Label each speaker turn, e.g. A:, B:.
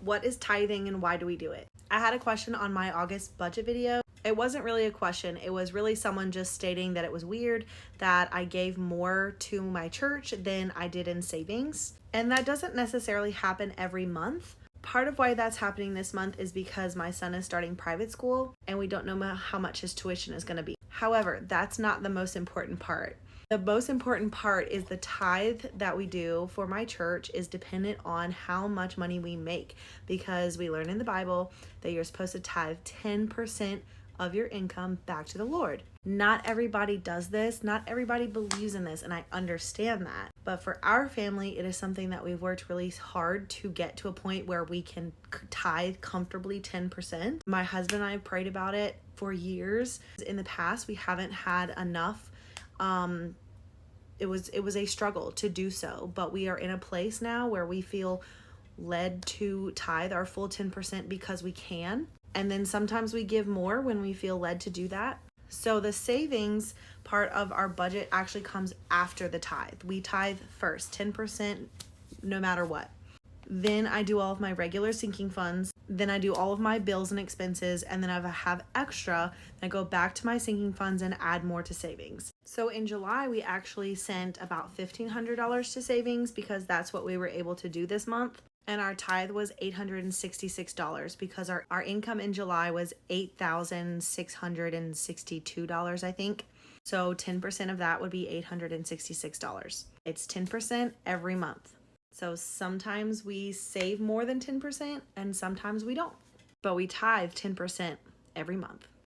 A: What is tithing and why do we do it? I had a question on my August budget video. It wasn't really a question. It was really someone just stating that it was weird that I gave more to my church than I did in savings. And that doesn't necessarily happen every month. Part of why that's happening this month is because my son is starting private school and we don't know how much his tuition is going to be. However, that's not the most important part. The most important part is the tithe that we do for my church is dependent on how much money we make, because we learn in the Bible that you're supposed to tithe 10% of your income back to the Lord. Not everybody does this. Not everybody believes in this, and I understand that. But for our family, it is something that we've worked really hard to get to a point where we can tithe comfortably 10%. My husband and I have prayed about it for years. In the past, we haven't had enough. It was a struggle to do so, but we are in a place now where we feel led to tithe our full 10% because we can. And then sometimes we give more when we feel led to do that. So the savings part of our budget actually comes after the tithe. We tithe first, 10% no matter what. Then I do all of my regular sinking funds. Then I do all of my bills and expenses. And then if I have extra, I go back to my sinking funds and add more to savings. So in July, we actually sent about $1,500 to savings because that's what we were able to do this month. And our tithe was $866 because our income in July was $8,662, I think. So 10% of that would be $866. It's 10% every month. So sometimes we save more than 10% and sometimes we don't. But we tithe 10% every month.